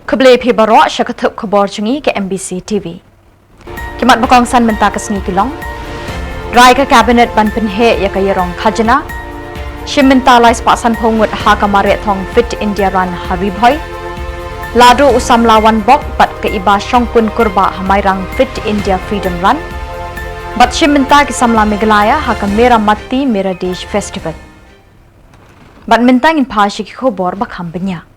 Khubor Pibaro Shakatuk Khubor Chungi ke MBCTv. Kimat bakong san mentakas ni Shillong. Dry ka cabinet ban penhe ya kayarong khajana. Shimintalai spasan pongut ha kamare thong Fit India Run Haribhoy. Ladu usam lawan bok bat ke iba shongpun kurba hamairang Fit India Freedom Run. Bat shiminta ki samla Meghalaya ha ka Mera Matti Mera Desh Festival. Bat mintang in pashi ki Khubor bakham benya.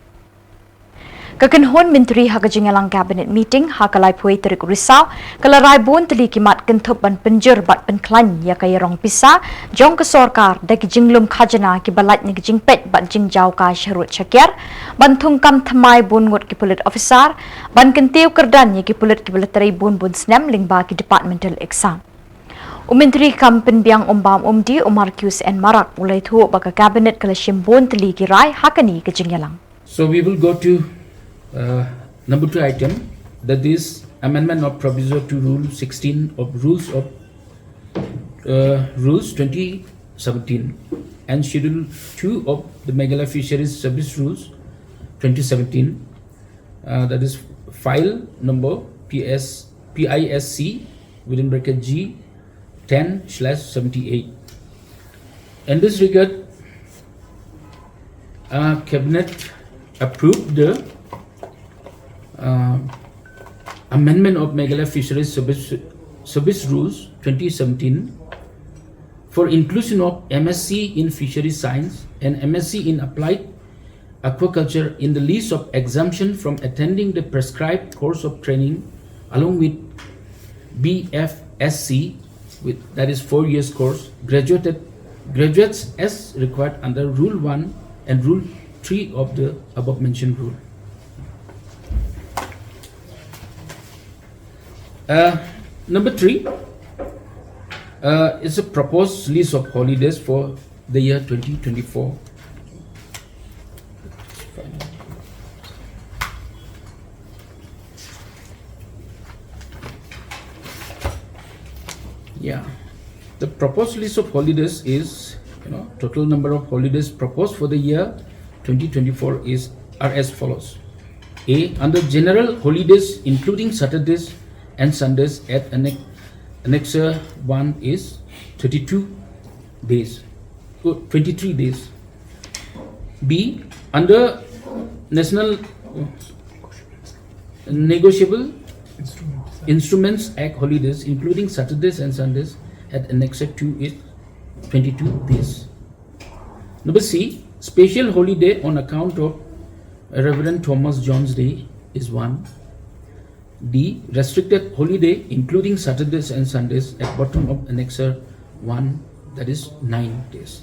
Kakanhon Menteri ha Jylla cabinet meeting ha kalai Peit Risaw kalarai bun teli kimat kentup ban penjur bat penklan ya kayarong pisa jong ke sorkar dagi jinglum khajana ki balat ni jing Peit bat jing jau ka syarut syakir ban thungkam thamai bun ngot ki pulit officer ban kentiu kerdan ya ki pulit ki balatari bun snam lingba ki departmental exam. Menteri Kampen Biang Umbam Umdi Umar Qs and Marak mulai thu baka cabinet kala shimbun teli ki rai hakani ke Jylla. So we will go to number 2 item, that is amendment of proviso to rule 16 of rules 2017 and schedule 2 of the Meghalaya Fisheries Service Rules 2017, that is file number PISC within bracket G 10/78. In this regard, cabinet approved the amendment of Meghalaya Fisheries Service Rules 2017 for inclusion of MSc in Fisheries Science and MSc in Applied Aquaculture in the list of exemption from attending the prescribed course of training along with BFSC, that is 4 years course, graduates as required under Rule 1 and Rule 3 of the above mentioned rule. Number 3 is a proposed list of holidays for the year 2024. Yeah, the proposed list of holidays is, total number of holidays proposed for the year 2024 are as follows. A. Under general holidays including Saturdays and Sundays at Annexure 1 is 32 days, 23 days. B. Under National Negotiable Instruments Act holidays including Saturdays and Sundays at Annexure 2 is 22 days. Number C. Special holiday on account of Reverend Thomas John's Day is 1. D. Restricted holiday including Saturdays and Sundays at bottom of Annexure 1, that is 9 days.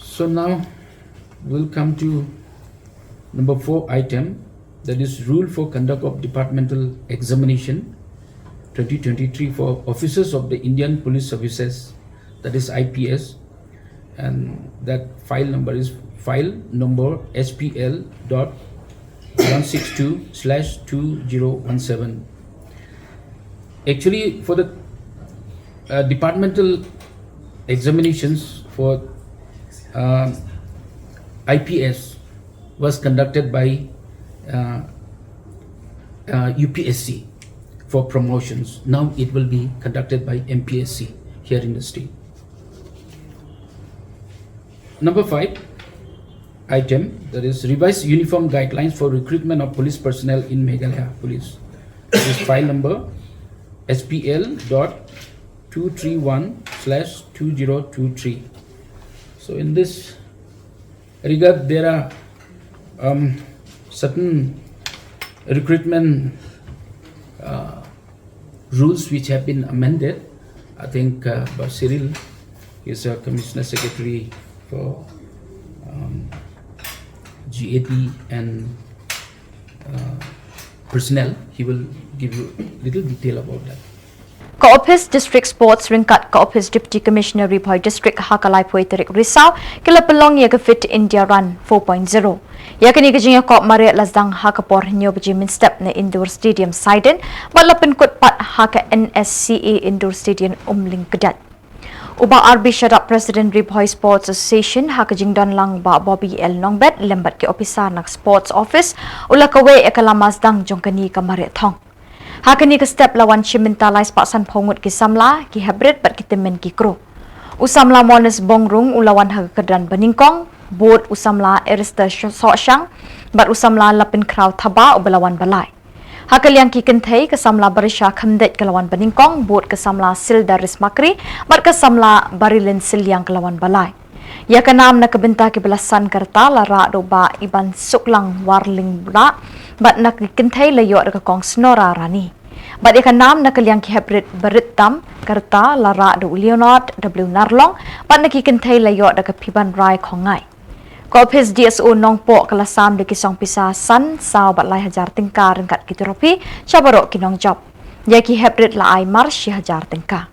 So now we'll come to number 4 item, that is rule for conduct of departmental examination 2023 for officers of the Indian Police Services, that is IPS, and that file number is file number SPL.162/2017. Actually, for the departmental examinations for IPS was conducted by UPSC for promotions. Now it will be conducted by MPSC here in the state. Number 5 item, that is revised uniform guidelines for recruitment of police personnel in Meghalaya Police. This is file number SPL.231/2023. So in this regard, there are certain recruitment rules which have been amended. I think Cyril is a Commissioner Secretary for GAP and personnel. He will give you a little detail about that. Ka-Office District Sports Ringkat Ka-Office Deputy Commissioner Riboy District Hakalai Peit Risaw kila pelong ya ke Fit India Run 4.0. Ya kini kejinya kok Maria Lazdang Hakapor nyo bejimin step na indoor stadium Saiden walaupun kot pat haka NSCA indoor stadium Umling Kedat. Uba RB Shadap President Riboy Sports Association hakajing don lang ba Bobby L Nongbet lembat ke opisa nak Sports Office ula kawe ekalamas dang jongkani kamare thong. Hakani ke step lawan Chimintalai paksan pongut ki samla ki hybrid bat kitemen ki kru. Usamla Mones Bongrung ulawan hakadan beningkong boat usamla Erista Soshang bat usamla lapin crowd thaba ubalawan balai. Hakaliang kikentai kesamla Barisha Khamdet kelawan Beningkong, boat kesamla Silda Rismakri, bat kesamla Barilin Silyang kelawan Balai. Ya kenam nak kebenta ke belasan kerta lara doba iban suklang warling bula, bat nak kikentai layok dekat kong Snora Rani. Bat ya kenam nak kaliang ki hybrid beritam kerta lara do Leonard W Narlong, bat nak kikentai layok dekat Piban Rai Kongai. Kopis DSO nongpo kelasam di kisong pisah san sao bat lai hajar tingkar kat kitiropi cabarok kinong job. Yaki hybrid la ai mar si hajar tingkar.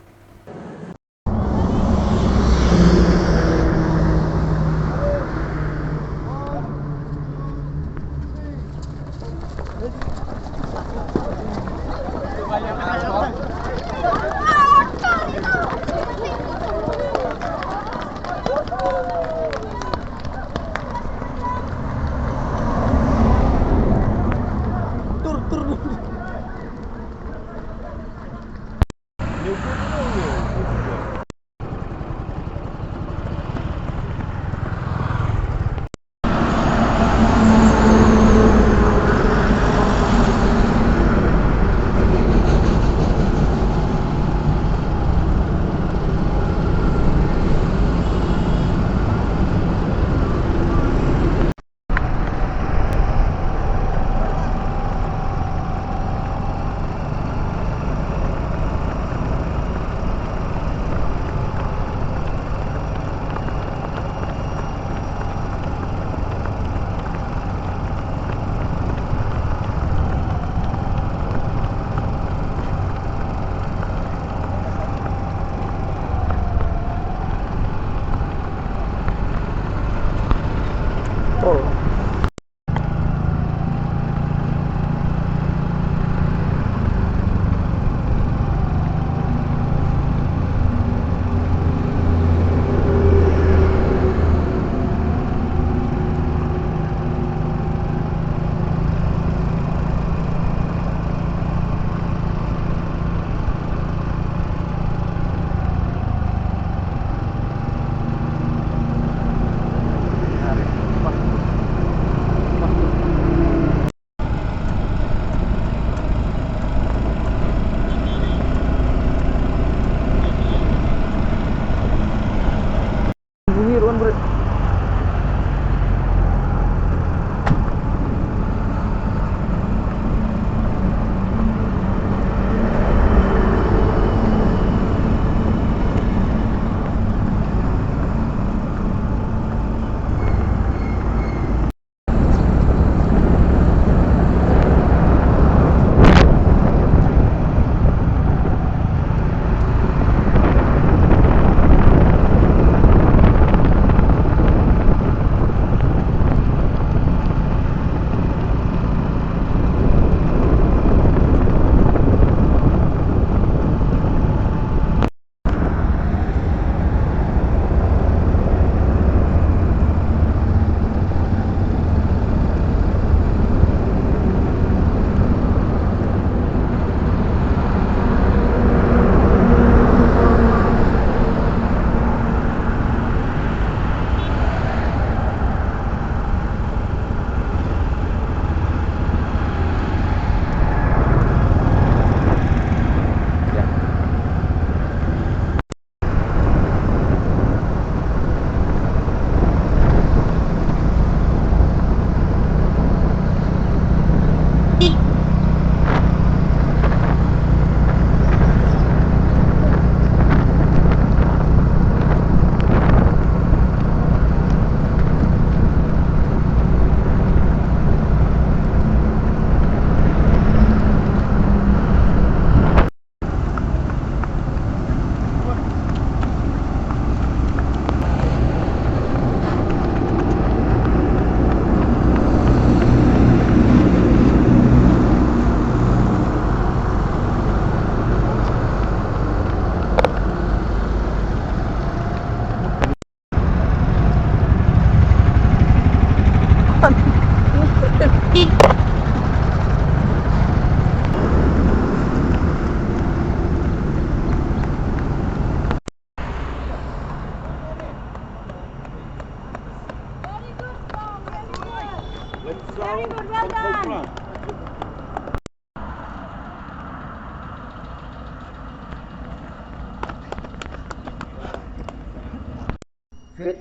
fit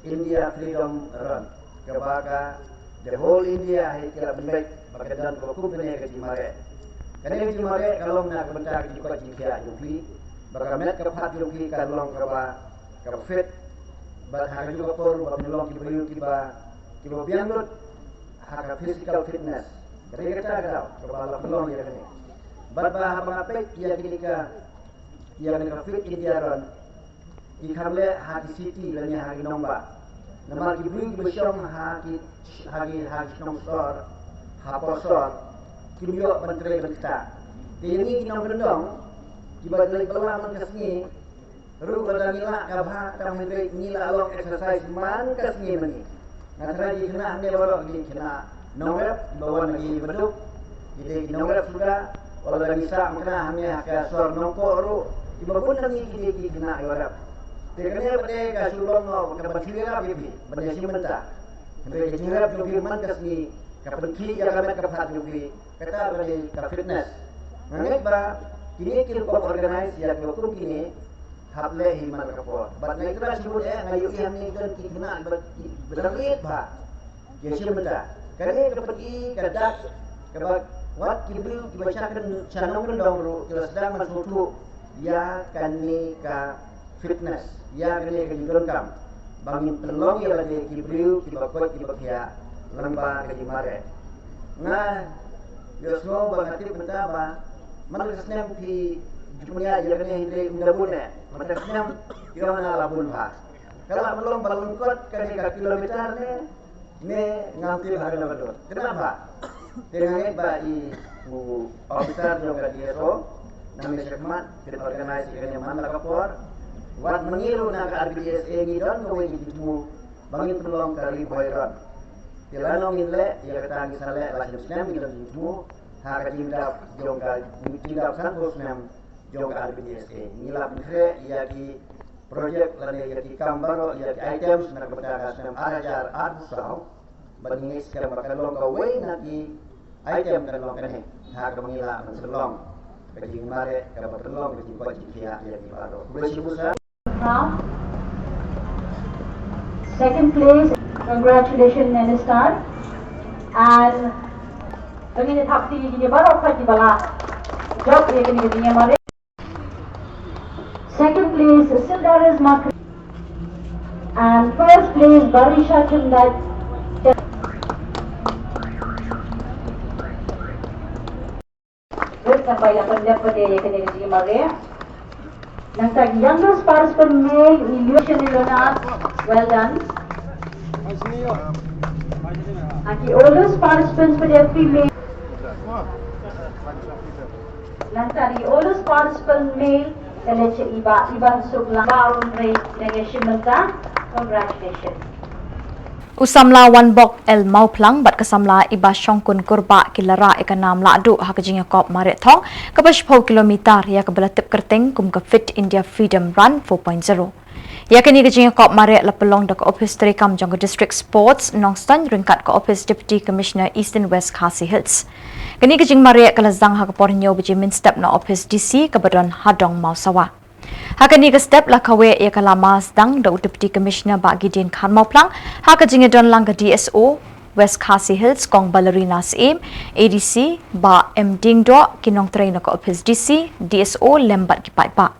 India Freedom Run. Kebaga the whole India hai kira baik bagadan ko kupne ke jimare. Kane jimare kalau nak bentar di ko jikya yufi baga met ka phat yufi ka long ka ba ka fit ba ha juga por ba melong ki bayu ki ba bianut ha ka physical fitness. Kare kata ka ba la pelong ya kane. Ba ha ba Peit ya kilika ya ne ka fit India Run. Ikamle ha ki city la ni ha ki nomba. Nama ki bring ki besyong ha ki nong sor ha posor ki yo menteri benta. Ini ki nong rendong ki ba dai bala man kasni ru ba nila ka bha ta menteri nila long exercise man kasni mani. Ngatra di kena ne balo di kena nongrep bawa lagi beduk. Jadi nongrep sudah wala bisa kena hanya ka sor nongko ru ki ba pun ngi ki kena yorap. Tekniknya pada kasulong no kabatsira bibi pada simenta. Mereka jirap juga man kasni kapelki yang kami kaphat juga kata pada ka fitness. Nganget ba kini kilo ko organize ya ko kini haple himan kapor. Bat na itra sibul ngayu ihan ni dan kina berangit ba. Ya simenta. Kani kapelki kadak kabak wat kibil kibacakan chanong rendong ru kila sedang masutu ya kani ka fitness ya kene ke jidon bangin pelong ya lagi kibriu kibakot kibakya lamba ke jimare na yosno bangati betaba man kesnem pi dunia ya kene hidre undabune man kesnem yona labun ba kala melong balungkot kene ka kilometer ne ngamti hari labadot kenapa dengan ba i officer juga DSO namanya Syekmat kita organize kene man lakapor wat mengiru nak RBSA ni don kowe gitu bangin pelong kali boyron tilano minle ya kata ngisale la jusnem gitu gitu ha ka jindap jongga jindap san bosnem jongga RBSA nilap kre ya ki project lane ya ki kambaro ya ki items nak betaga sem ajar Risaw bangin skam bakalong kowe nak ki item kan long kene ha ka mengila selong kajing mare ka berlong kajing ko jia ya ki baro boleh Second place, congratulations Minister. And begini thapti gini baru pagi bala job ye gini gini mare. Second place, Sildaris Market. And first place, Barisha Chundat. Wait sampai yang pendapat ye gini gini mare. Nang youngest participant male illusion Leonard, well done. And the oldest participants for their female. Nang the oldest participant male, Kaleche Iban Suklang Barun Ray Negeshimenta. Congratulations. Usamla wan bok el mau plang bat kasamla iba syongkun kurba kilara ikanam ladu hakajing kop maret thong kabash pau kilometer ya kabala tip kerteng kum ka fit India Freedom Run 4.0 ya kini kajing kop maret la pelong dak office terikam jangka district sports nongstan ringkat ka office deputy commissioner Eastern West Khasi Hills kini kajing maret kala zang hakapornyo bejimin step na office DC kabadon hadong mausawa Hakani ke step la kawe ya kalama sedang da Deputy Commissioner bagi din Khan Mauplang haka jingedon lang ke DSO West Khasi Hills kong Ballerina Sim ADC ba M Dingdo kinong train ko office DC DSO lembat ki pai pa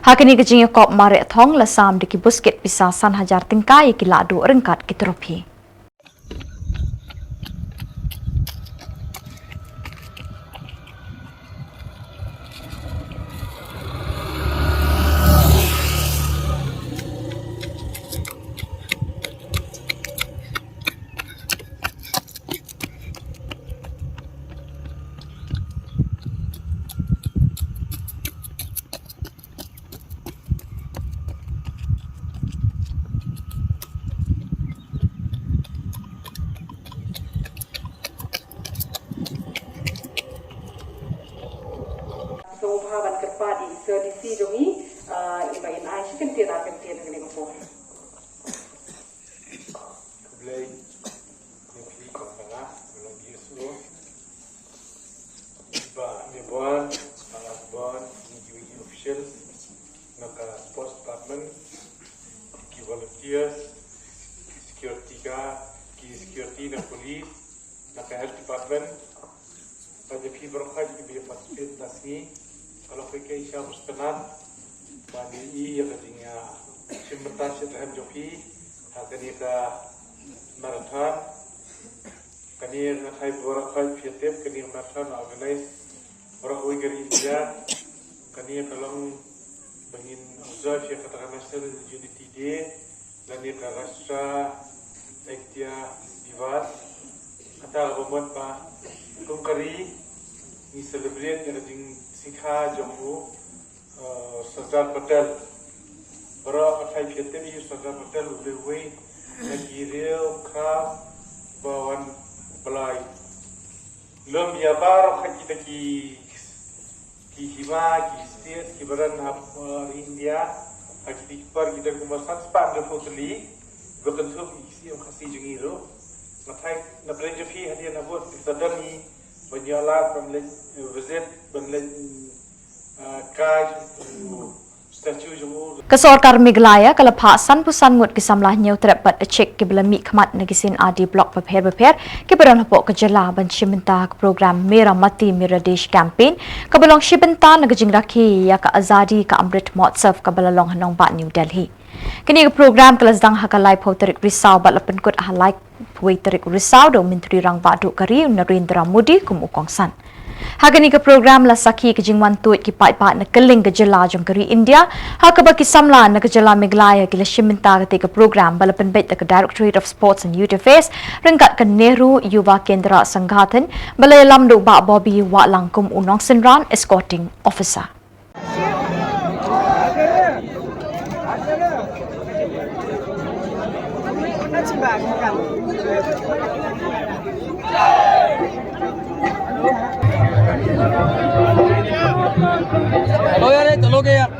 hakani ke jinge kop mare thong la sam de ki busket pisa san hajar tingkai ki ladu rengkat ki tropi Sohaban kerpa di sedisi jongi ibain ai kentir dengan ko. Kublai nyuki ko tengah belum bisu. Iba ni bon sangat bon ni official NAKA post department ki wala ka mustanan bani I ya kadinga simmentar setrahem jopi hakani ka marathon kani ngatai borak kai fiatep kani marathon organize borak Uyghur India kani kalong bangin observe ya katakan National Unity Day lani ka Rastra Ektia Diwas kata bomot pa kumkari ni celebrate yang ding sikha jammu Sardar Patel bara athai phete bi Sardar Patel ulwe lagi real ka bawan balai lom ya bar khaki taki ki hima ki state ki baran India aki par kita kumasan span de fotoli bukan tu isi yang khasi jengiro nathai na brenje fi hadiah nabot sadani banyalah pemlen visit pemlen kai statue jemu Kesorkar Meghalaya kalapha san pusan ngut kisamlah nyau terdapat cek ke belami khmat nagisin adi blok beper ke beran hapok ke Jylla ban shimenta ke program Mera Mati Mera Desh campaign ke belong shibenta nagajing rakhi ya ka azadi ka Amrit Mahotsav ke belalong hanong ba New Delhi. Kini ke program kelas dang hakalai photorik Risaw bat lapen kut halai photorik Risaw do Menteri Rang Badu Kari Narendra Modi kum ukongsan. Hagani ke program la saki ke jingwan tuit ki Peit na keling ke Jylla jong Kari India ha ke baki samla na ke Jylla Meghalaya ki la shiminta ke program balapan bet ke Directorate of Sports and Youth Affairs rengkat ke Nehru Yuva Kendra Sanggatan balai lam do ba Bobby wa langkum unong senran escorting officer. चलो यार चलोगे यार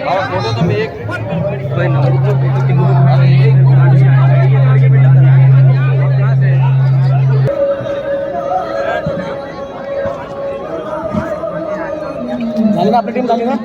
और photo तो एक कोई ना लगेगा अपनी टीम लगेगा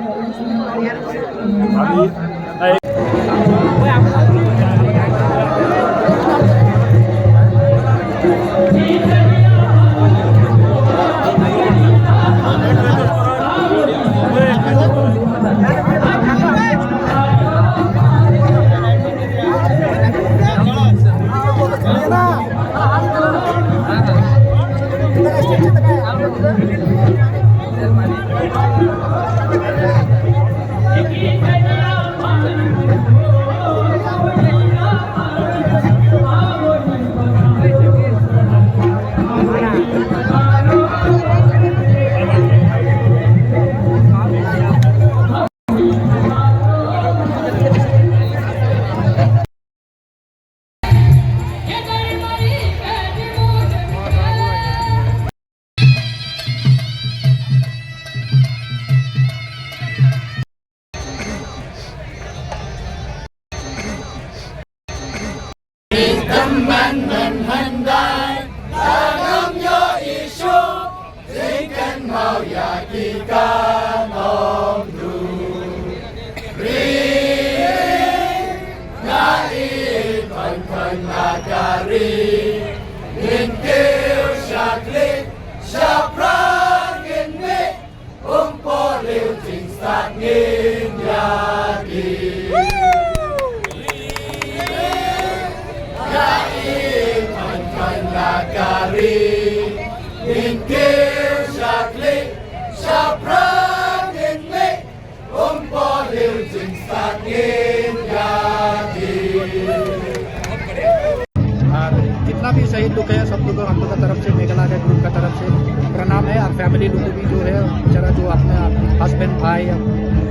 जितना भी शहीद लोग हैं सब लोग हम लोग की तरफ से मेघालय ग्रुप का तरफ से प्रणाम है और फैमिली लोग भी जो है बेचारा जो अपने हस्बैंड भाई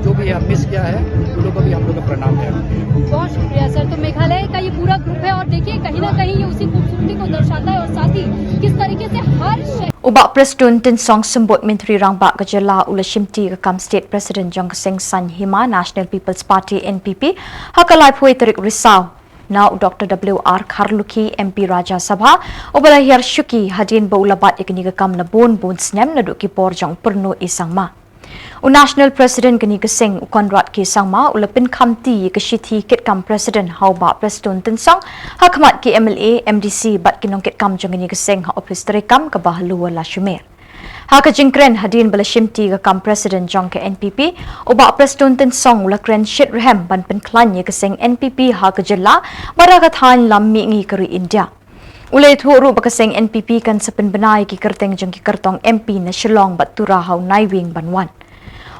जो भी है मिस किया है उन लोगों को भी हम लोग का प्रणाम है। बहुत शुक्रिया सर। तो मेघालय का ये पूरा ग्रुप है और देखिए कहीं ना कहीं ये उसी खूबसूरती को दर्शाता है और साथ ही किस तरीके से हर Ubak Preston Tin Song Sembut Menteri Rang Bak ke Jylla ula shimti ke kam State President Jong Seng San Hima National People's Party NPP hakalai phui terik Risaw. Now Dr. W.R. Kharluki MP Raja Sabha ubala hiar syuki hadin baulabat ikni ke kam na bon snem na duki por jong perno isangma. National President kini keseng konrat ke sangma ulapin kamti ke shithi ket kam President hau ba Preston Tin Song hakmat ke MLA MDC bat kinong ket kam jong ini keseng ha office terekam ke bahlu wala shumer. Haka jingkren hadin bala shimti ga kam president jong ke NPP oba prestun ten song ula kren shit rehem ban pen klan ye keseng NPP haka Jylla baraga than lam mi ngi kari India. Ulay thuru ba keseng NPP kan sepen benai ki kerteng jong ki kertong MP na Shillong bat turahau naiwing banwan.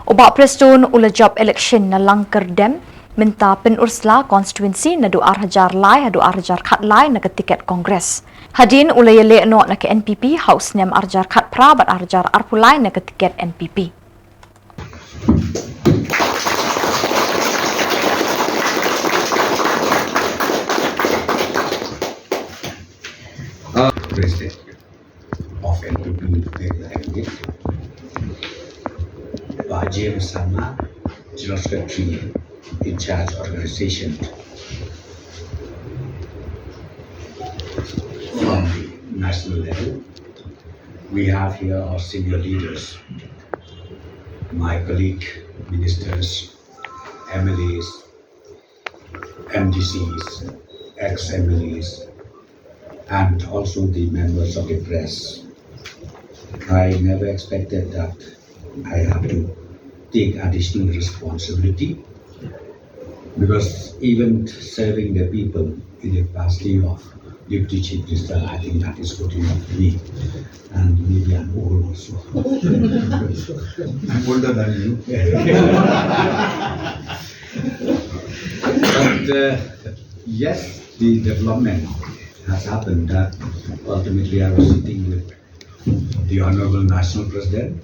Oba prestun ula job election na langker dem minta pen ursla constituency na 2,000 lai 2,000 khat lai na tiket kongres. Hadin ulay le no na ke NPP house nem arjar khat pra bat arjar arpulai na ke tiket NPP. President of NPP James Sama, General Secretary in charge organization. From the national level, we have here our senior leaders, my colleague ministers, MLAs, MDCs, ex-MLAs, and also the members of the press. I never expected that I have to take additional responsibility, because even serving the people in the capacity of Deputy Chief Minister, I think that is good enough for me. And maybe I'm old also. I'm older than you. But yes, the development has happened that ultimately I was sitting with the Honorable National President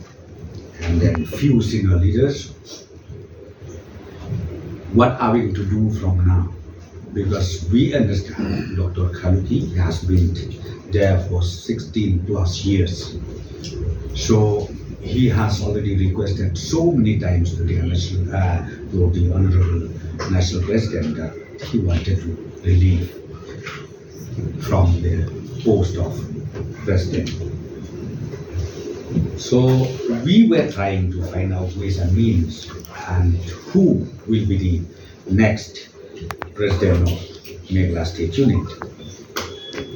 and then few senior leaders. What are we going to do from now? Because we understand Dr. Khaluki has been there for 16 plus years. So he has already requested so many times to the Honorable National President that he wanted to relieve from the post of president. So we were trying to find out ways and means and who will be the next president of Meghalaya State Unit.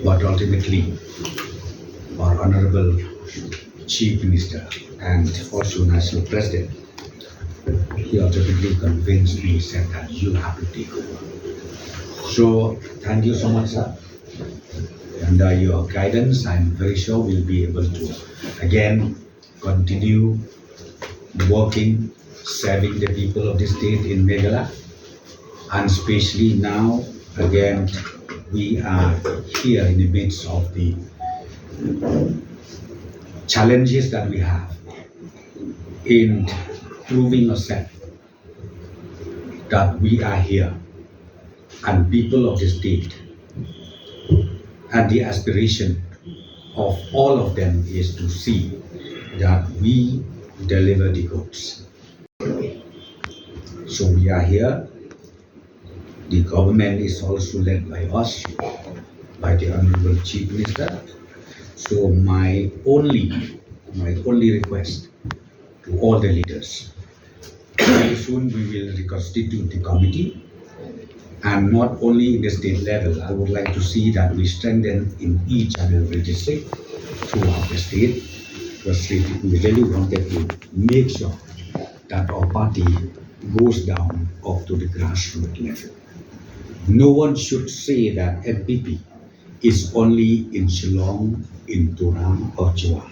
But ultimately, our Honorable Chief Minister and also National President, he ultimately convinced me, said that you have to take over. So thank you so much, sir. Under your guidance, I'm very sure we'll be able to again continue working, serving the people of the state in Meghalaya, and especially now, again, we are here in the midst of the challenges that we have in proving ourselves that we are here and people of the state, and the aspiration of all of them is to see that we deliver the goods. So we are here. The government is also led by us, by the Honorable Chief Minister. So my only request to all the leaders, very soon we will reconstitute the committee, and not only in the state level. I would like to see that we strengthen in each and every district throughout the state, because we really wanted to make sure that our party goes down up to the grassroots level. No one should say that MPP is only in Shillong, in Turang or Jylla.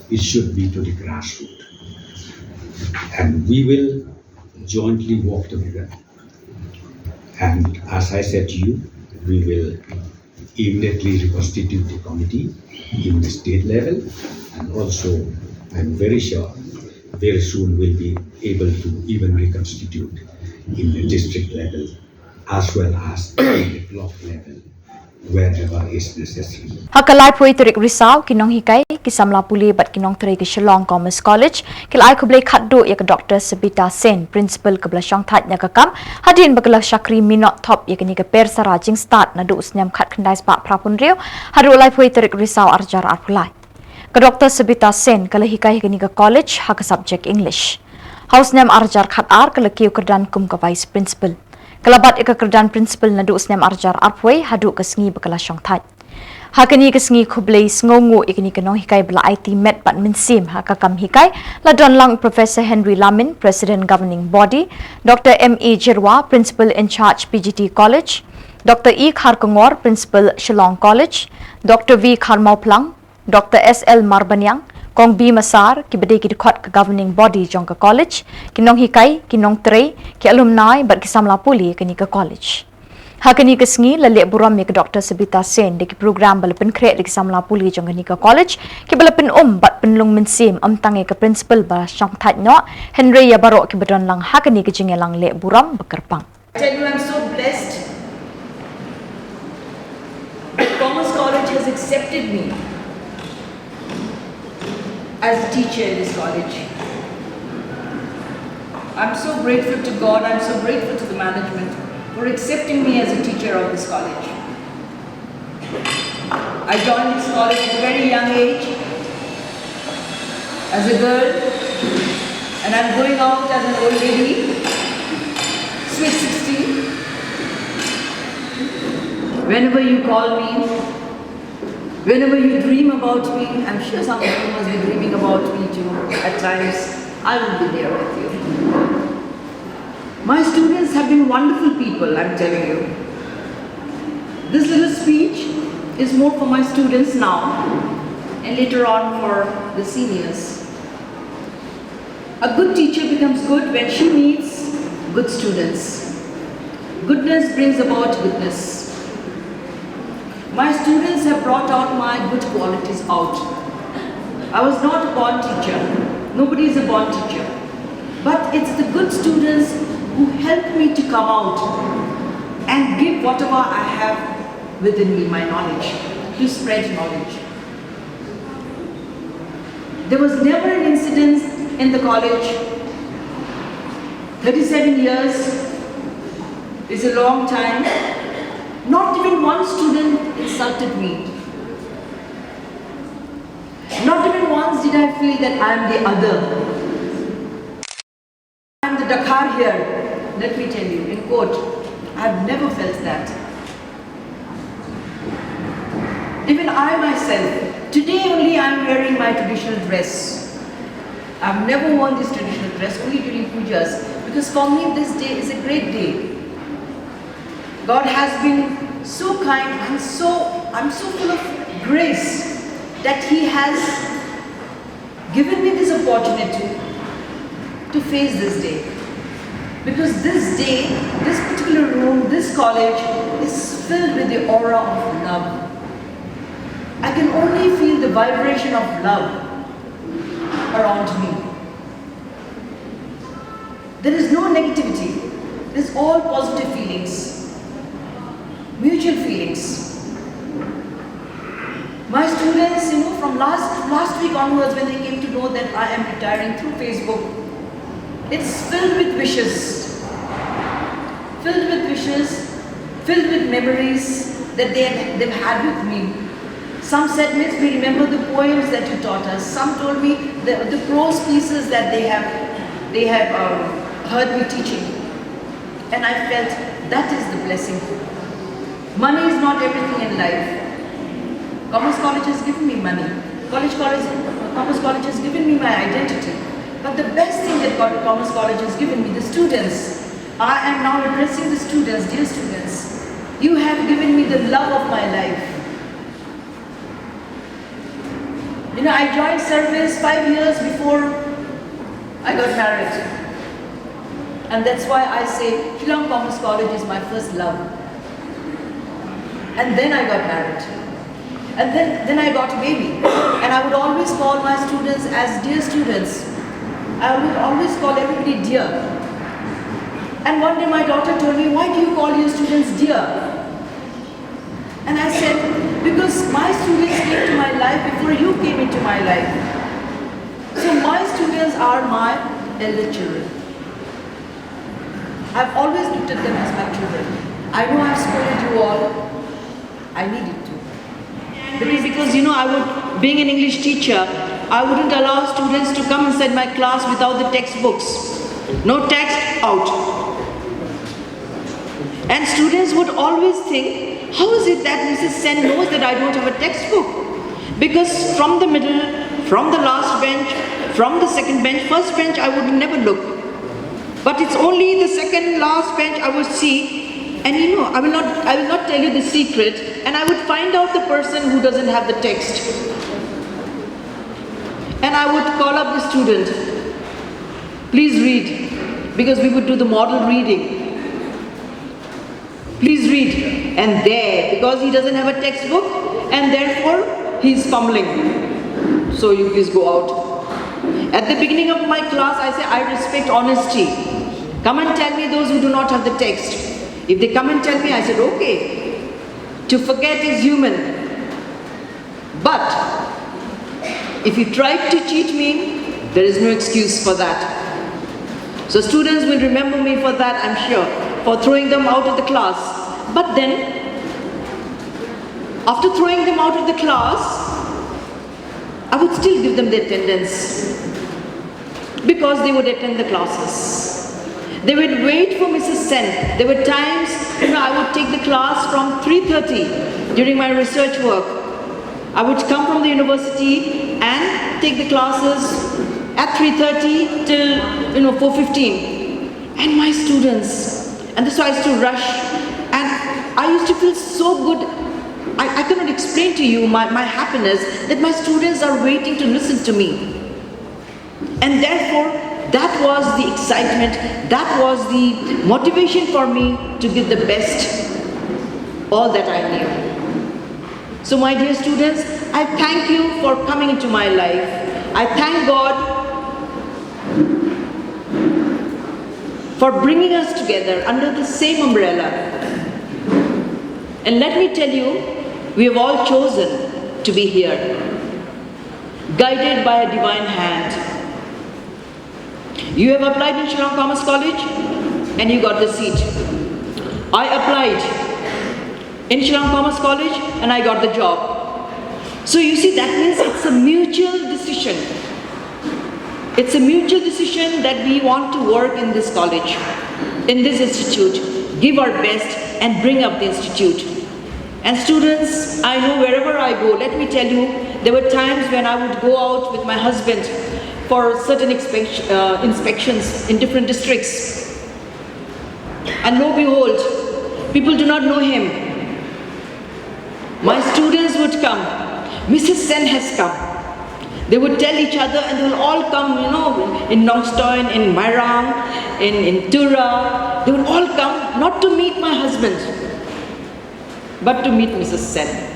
It should be to the grassroots. And we will jointly work together. And as I said to you, we will immediately reconstitute the committee in the state level, and also I'm very sure very soon we'll be able to even reconstitute in the district level as well as in the block level wherever is necessary. Hakalai Peit Risaw kinong hikay kisamla puli bat kinong tray ki Shillong Commerce College kilai kublay khatdo ya ka Dr. Sabita Sen principal ka Blashong That nya ka kam hadin bagla Shakri Minot Top ya kini ka persa rajing start na do usnyam khat khandai spa prapun rio hadu lai Peit Risaw arjar arpulai ka Dr. Sabita Sen kala hikay kini ka college ha ka subject English house nyam arjar khat ar kala kiu kerdan kum ka vice principal kalabat ika kerdan principal na duus nem arjar arpway hadu kasngi bakala Shong That Hakani kesngi Khublei sngongu ikini kanong hikai bla IT met pat minsim hakakam hikai la donlang Professor Henry Lamin, President Governing Body, Dr. M.E. Jylla, Principal in Charge PGT College, Dr. E. Kharkongor, Principal Shillong College, Dr. V. Kharmauplang, Dr. S.L. Marbanyang, Kong B. Masar, kibade ki dekat ke Governing Body jong ke college, kinong hikai, kinong tre, ki alumni bat kisamla puli kini ke college. Hakani kesngi lalek buram ke Dr. Sabita Sen de program balapin kret de kisamla puli jong kini ke college, ki balapin bat penlung mensim tangi ke principal ba syang tat no, Henry ya barok ki badon lang hakani ke jingelang lek buram bekerpang. I tell you, I'm so blessed. Commerce College has accepted me as a teacher in this college. I'm so grateful to God, I'm so grateful to the management for accepting me as a teacher of this college. I joined this college at a very young age, as a girl, and I'm going out as an old lady, sweet 16. Whenever you call me, whenever you dream about me, I'm sure some of you must be dreaming about me too at times, I will be there with you. My students have been wonderful people, I'm telling you. This little speech is more for my students now and later on for the seniors. A good teacher becomes good when she meets good students. Goodness brings about goodness. My students have brought out my good qualities out. I was not a born teacher. Nobody is a born teacher. But it's the good students who helped me to come out and give whatever I have within me, my knowledge, to spread knowledge. There was never an incident in the college. 37 years is a long time. Not even one student insulted me. Not even once did I feel that I am the other. I am the Dakar here, let me tell you, in court. I have never felt that. Even I myself, today only I am wearing my traditional dress. I have never worn this traditional dress, only during pujas, because for me this day is a great day. God has been so kind and I'm so full of grace that He has given me this opportunity to face this day. Because this day, this particular room, this college is filled with the aura of love. I can only feel the vibration of love around me. There is no negativity. It is all positive feelings, mutual feelings. My students, from last week onwards, when they came to know that I am retiring through Facebook, it's filled with wishes, filled with memories that they've had with me. Some said, Miss, we remember the poems that you taught us. Some told me the prose pieces that they have heard me teaching. And I felt that is the blessing. Money is not everything in life. Commerce College has given me money. Commerce College has given me my identity. But the best thing that Commerce College has given me, the students. I am now addressing the students, dear students. You have given me the love of my life. I joined service 5 years before I got married. And that's why I say Shillong Commerce College is my first love. And then I got married. And then I got a baby. And I would always call my students as dear students. I would always call everybody dear. And one day my daughter told me, why do you call your students dear? And I said, because my students came to my life before you came into my life. So my students are my elder children. I've always looked at them as my children. I know I've spoiled you all. I needed to. Because being an English teacher, I wouldn't allow students to come inside my class without the textbooks. No text, out. And students would always think, how is it that Mrs. Sen knows that I don't have a textbook? Because from the middle, from the last bench, from the second bench, first bench I would never look. But it's only the second last bench I would see, and you know, I will not tell you the secret, and I would find out the person who doesn't have the text. And I would call up the student, please read, because we would do the model reading. Please read. And there, because he doesn't have a textbook, and therefore he's fumbling. So you please go out. At the beginning of my class, I say, I respect honesty. Come and tell me those who do not have the text. If they come and tell me, I said, okay. To forget is human. But if you try to cheat me, there is no excuse for that. So students will remember me for that, I'm sure, for throwing them out of the class. But then, after throwing them out of the class, I would still give them the attendance, because they would attend the classes. They would wait for Mrs. Sen. There were times, I would take the class from 3:30 during my research work. I would come from the university and take the classes at 3:30 till 4:15. And my students, and so I used to rush, and I used to feel so good. I cannot explain to you my happiness that my students are waiting to listen to me. And therefore, that was the excitement, that was the motivation for me to give the best, all that I knew. So my dear students, I thank you for coming into my life. I thank God for bringing us together under the same umbrella. And let me tell you, we have all chosen to be here, guided by a divine hand. You have applied in Shillong Commerce College and you got the seat. I applied in Shillong Commerce College and I got the job. So you see, that means it's a mutual decision. It's a mutual decision that we want to work in this college, in this institute, give our best and bring up the institute. And students, I know wherever I go, let me tell you, there were times when I would go out with my husband for certain inspections in different districts. And lo and behold, people do not know him. My students would come. Mrs. Sen has come. They would tell each other, and they will all come, in Nongstoin, in Mairang, in Tura. They would all come, not to meet my husband, but to meet Mrs. Sen.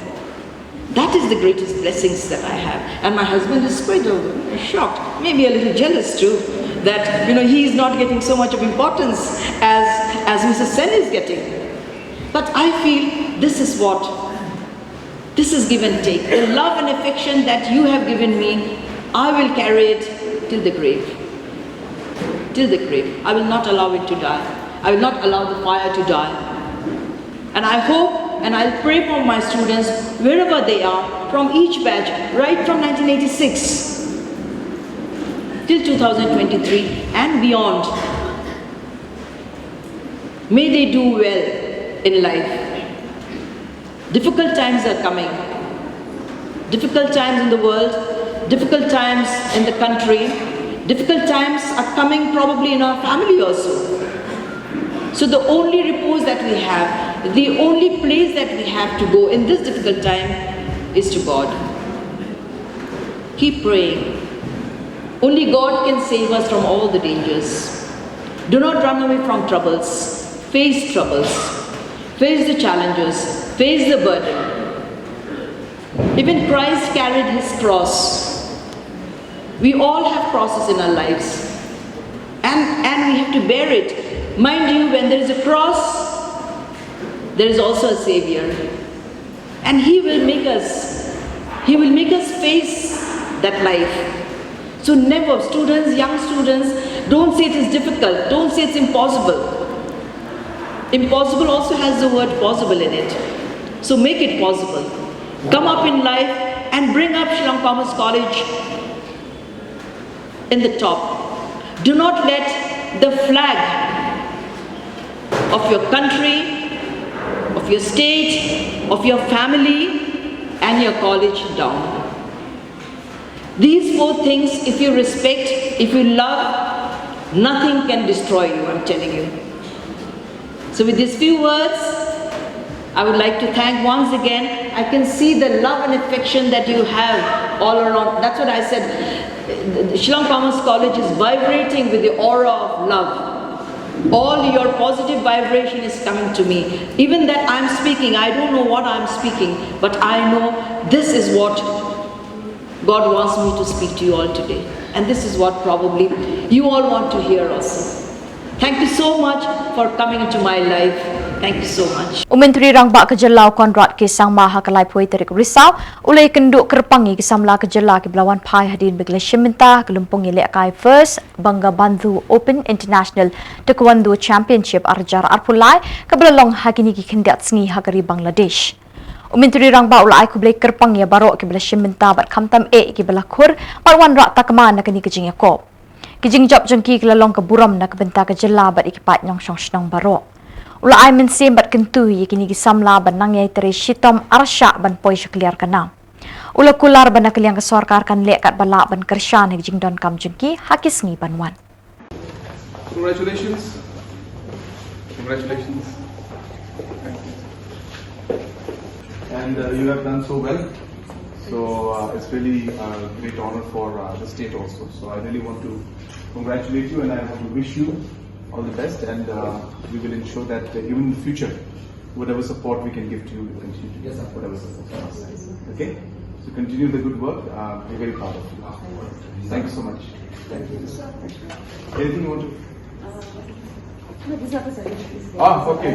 That is the greatest blessings that I have. And my husband is quite shocked, maybe a little jealous too, that he is not getting so much of importance as Mrs. Sen is getting. But I feel this is give and take. The love and affection that you have given me, I will carry it till the grave. Till the grave. I will not allow it to die. I will not allow the fire to die. And I hope and I'll pray for my students wherever they are, from each batch, right from 1986 till 2023 and beyond. May they do well in life. Difficult times are coming. Difficult times in the world, difficult times in the country, difficult times are coming probably in our family also. So the only repose that we have, the only place that we have to go in this difficult time is to God. Keep praying. Only God can save us from all the dangers. Do not run away from troubles. Face troubles. Face the challenges. Face the burden. Even Christ carried his cross. We all have crosses in our lives. And we have to bear it. Mind you, when there is a cross, there is also a Savior. And He will make us face that life. So never, students, young students, don't say it is difficult, don't say it's impossible. Impossible also has the word possible in it. So make it possible. Come up in life and bring up Shillong Commerce College in the top. Do not let the flag of your country, of of your state, of your family, and your college endowment. These 4 things, if you respect, if you love, nothing can destroy you, I'm telling you. So with these few words, I would like to thank once again. I can see the love and affection that you have all around. That's what I said. The Shillong Commerce College is vibrating with the aura of love. All your positive vibration is coming to me. Even that I'm speaking, I don't know what I'm speaking, but I know this is what God wants me to speak to you all today. And this is what probably you all want to hear also. Thank you so much for coming into my life. Thank you so much. Umentri rang ba ke Jylla konrat ke sang maha kalai poi terik Risaw ulai kenduk kerpangi ke samla ke Jylla ke belawan pai hadin begla shiminta ke lumpung ile kai first Bangga Bandhu Open International Taekwondo Championship arjar arpulai ke belalong hakini ki kendat sngi hagari Bangladesh. Umentri rang ba ulai ku blai kerpangi barok ke bela shiminta bat kamtam ke bela kur parwan rak takman nak ni ke jing yakop. Kijing job jengki ke lalong ke buram nak benta ke Jylla bat ikipat nyong shong shnong barok. Ula ai mensim bat kentui yakini ki samla ban nangyay tere shitom arsya ban poi syakliar kana. Ula kular ban nakaliang ke sorkar kan lek kat balak ban kersyan hek jing don kam jengki hakis ngi banwan. Congratulations. Congratulations. And you have done so well. So it's really a great honor for the state also. So I really want to congratulate you and I want to wish you all the best, and we will ensure that even in the future, whatever support we can give to you, we will continue to give whatever support from us. Okay? So continue the good work. We're very proud of you. Thank you so much. Thank you. Anything you want to? Okay.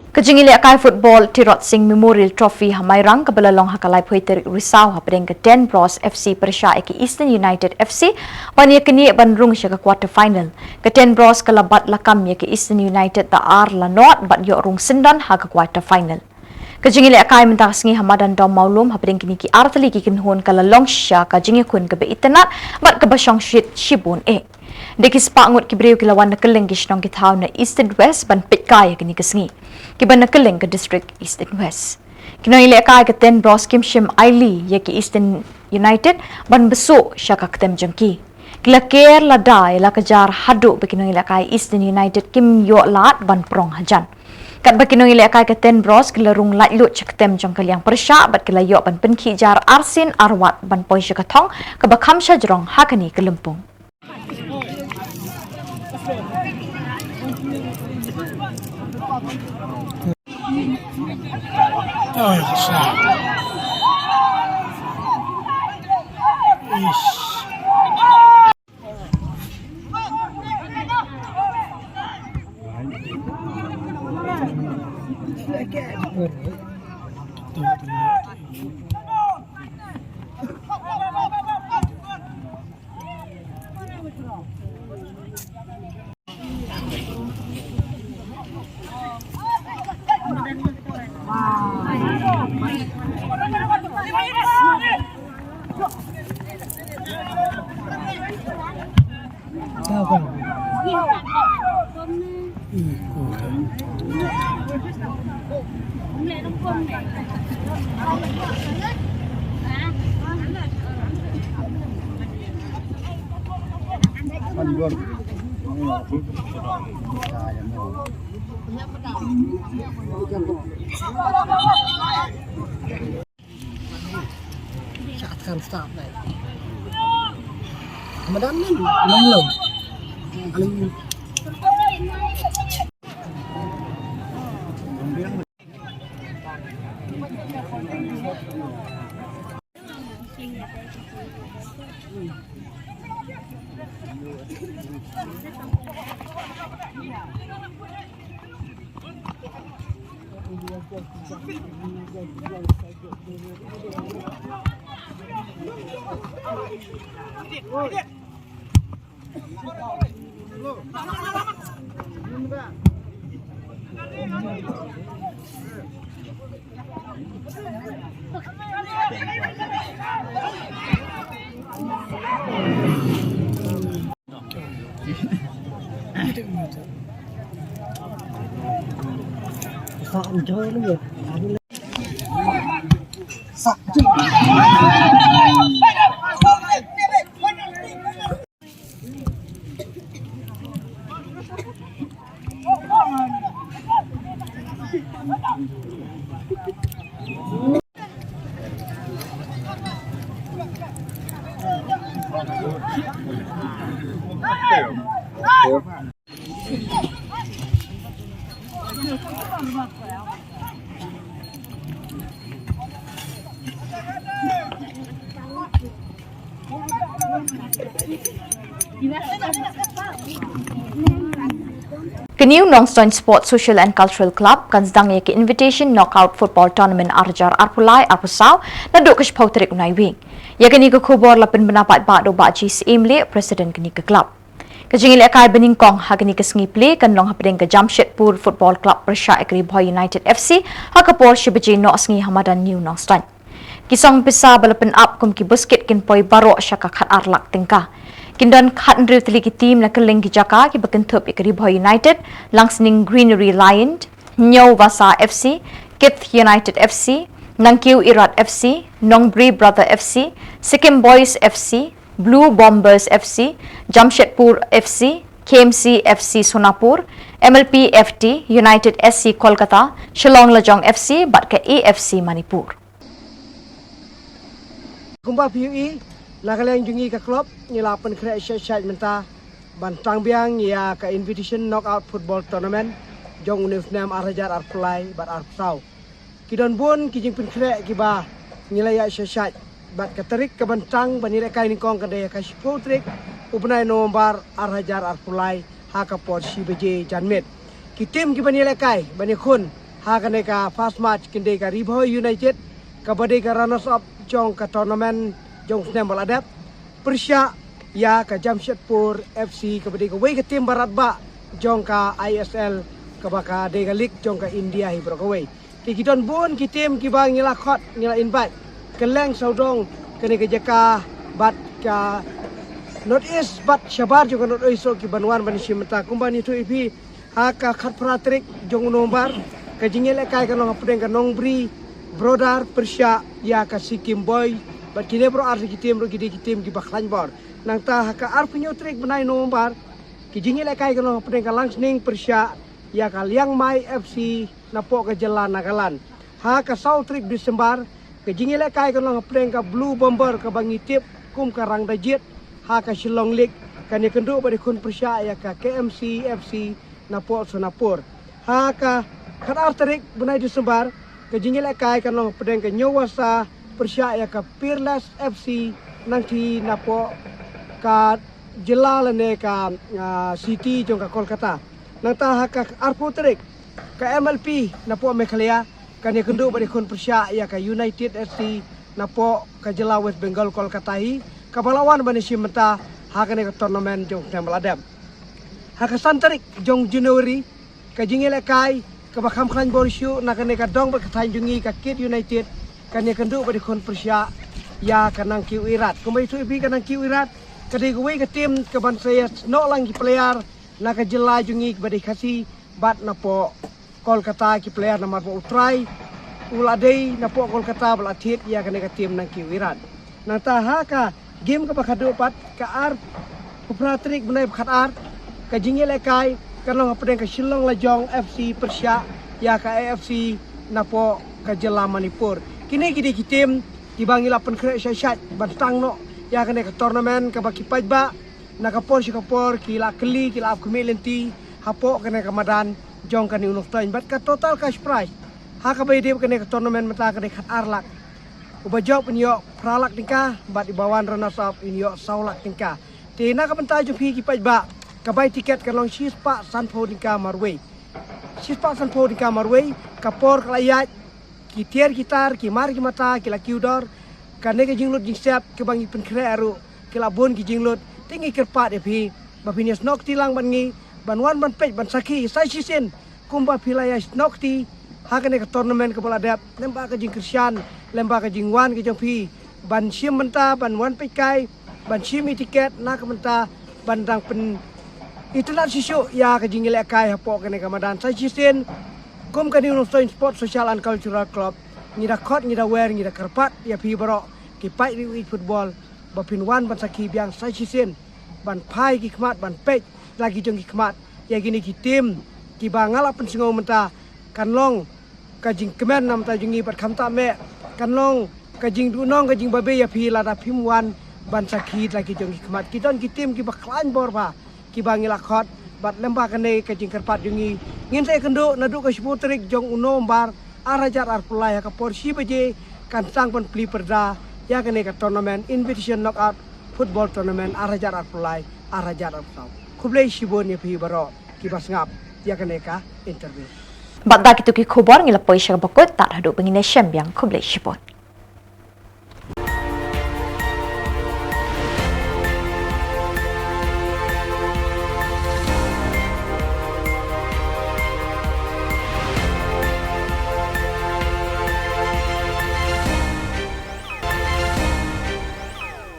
Kejing ile akai football Tirot Singh Memorial Trophy hamairang ke belalong hakalai poi terik Risaw hapadeng ke 10 Bros FC Persha ke Eastern United FC pania kini bandrung sya ke quarter final ke 10 Bros ke labat lakam ya ke Eastern United taar lanot bat yok rung sendan ha ke quarter final. Kejing ile akai mentah sengi hamadan dom maulum hapadeng kini ki artali ki kinhun ke lalong sya ke jingi kun ke be itenat bat ke basong shibun Deki sepangut kibriu kilawan nakeleng kishnong kitau na East and West ban Peit kaya kini kesengi. Kiban nakeleng ke district East and West. Kinong ile kaya ke 10 Bros Kim Shim Aili ya ke Eastern United ban besok syaka ketem jengki. Kila ker lada ila kejar haduk bekinong ile kaya Eastern United Kim Yok Lat ban prong hajan. Kat bekinong ile kaya ke 10 Bros kila rung lat lut ciketem jong kaliang persyak bat kila yok ban penki jar arsin arwat ban poi syakatong ke bakam syajrong hakani ke lempung. Oh, shit. Can't stop that. Madam, long. Keniu Nongstoin Sports Social and Cultural Club kan sedang ke invitation knockout football tournament Arjar Arpulai Arpusau na duk ke Pautrik Unai Wing. Ya kini ke Khubor lapen pendapat bak do bak Jis Imle presiden kini ke club. Kejingil akai beningkong ha kini ke sengiple kan long hapedeng ke Jamshedpur Football Club Persha Ekri Boy United FC ha kapor shibeji no sengi Hamadan New Nongstoin. Kisong pisa balapen up kum ki basket kin poi baro syaka khat arlak tingkah. Kindan khat ndriu tili ki team na keleng ki jaka ki bakentup Ekri Boy United langsning Greenery Lion, Nyo Vasa FC, Kith United FC, Nangkiu Irat FC, Nongbri Brother FC, Sikkim Boys FC, Blue Bombers FC, Jamshedpur FC, KMC FC Sonapur, MLP FT, United SC Kolkata, Shillong Lajong FC, bat ke AFC Manipur. Kumba PUE lakaleng jungi ka klub ngila pen kre syat menta bantang biang ya ka invitation knockout football tournament jong Unifnam Arhajar Arfly bat Arpsau. Kidon bun kijing pen kre kiba ngila ya syat bat katarik ke bantang banire kai ningkong kadaya ka Shipotrik upnai nombar Arhajar Arfly ha ka pot sibeje janmet. Ki tim ki banile kai banikun ha ka ka fast match kinde ka Risaw United kabade ka runners up jong ka tournament jong Snembol Adap Persya ya ka Jamshedpur FC kabade ka wei ka tim barat ba jong ka ISL kabaka de ka league jong ka India hi bro ka wei ki kidon bon ki tim ki bang ngila khot ngila invite keleng saudong kene ka jaka bat ka North East bat Shabar jong ka North East ki banwan ban simta kumbani tu ipi ha ka khat pratrik jong nombar ka jingel kai ka no hapdeng ka Nongbri Brother Persya ya ka Sikkim Boy bat kini bro arti kitim ro kidi kitim ki baklan bor nang ta ka ar punyo trik benai nombar ki jingil kai ka no pedeng ka langsning Persya ya ka Liang Mai FC napo ka Jylla Nagaland ha ka sau trik Desember ki jingil kai ka no pedeng ka Blue Bomber ka bangitip kum ka rang dajit ha ka Shillong League kan ya kendu bari kun Persya ya ka KMC FC napo Sonapur ha ka ar trik benai Desember ke jingil kai ka no pedeng ka Nyowasa Persya ya ka Peerless FC nanti napo ka Jylla lene ka City jong ka Kolkata nang ta ka Arputrik ka MLP napo Meghalaya kan ya kendu bari kun Persya ya ka United FC napo ka Jylla West Bengal Kolkata hi ka balawan bani simenta ha ka tournament jong Snembol Adap ha ka santarik jong January ka jingil kai ka bakam klan borsyu na ka dong ba ka jungi ka Kid United kan ya kendu bari kon Persya ya kanang kiu irat kumbai tu ibi kanang kiu irat kadai kuwi ka tim ka ban saya no lang ki player na ka Jylla jungi bari kasi bat na po Kolkata ki player na mar po utrai uladei na po Kolkata bal atit ya kan ka tim nang kiu irat nang ta ha ka game ka bakado pat ka ar pratrik benai khat ar ka jingil kai kanang hapdeng ka Shillong Lajong FC Persya ya ka AFC na po ka Jylla Manipur kini kidi kitim dibangila pen kre syat bantang no ya kene ka tournament ka baki pajba na kapor si kapor kila keli kila ap kemelenti hapo kene ka madan jong kan unuk tain bat ka total cash prize ha ka bayde kene ka tournament mata kene khat arlak ubajok penyo pralak tingka bat ibawan runners up inyo saulak tingka tina ka banta ju phi ki pajba ka bay tiket ka long sispa sanpho tingka marway sispa sanpho tingka marway kapor klayat ki tier gitar ki mar ki mata ki la kiudor kane ke jinglut jing siap ke bangi pen kre aru ki la bon ki jinglut tingi kerpat e phi ba phi snok tilang ban ngi ban wan ban pej ban saki sai sisen kumba philaya snok ti ha kane ka tournament ke bala dap lemba ka jing Kristian lemba ka jing wan ki jong phi ban sim menta ban wan pej kai ban sim tiket na ka menta ban dang pen Itulah sisu ya ke jingil ekai hapok kene kamadan sai sisen kom kani unostoin sport social and cultural club ngira khot ngira wer ngira kerpat ya pi baro ki pai wi football bapin wan ban saki biang sai sisen ban pai ki khmat ban peit lagi jong ki khmat ya gini ki tim ki bangal apen singo menta kan long ka jing kemen nam ta jingi pat kham ta me kan long ka jing du nong ka jing babe ya pi la da phim wan ban saki lagi jong ki khmat ki don ki tim ki baklan bor ba ki bangila khot bat lembah kene ke jing kerpat jungi ngin saya kendo nadu ke sputrik jong uno bar arajar ar pulai ka porsi beje kan sang pan pli perda ya kene ka tournament invitation knockout football tournament arajar ar pulai arajar ar sau khublei shibon ye phi baro ki bas ngap ya kene ka interview Bat da kitu ki khubor ngila poisha bakot tak hadu bengine syambiang khublei shibon.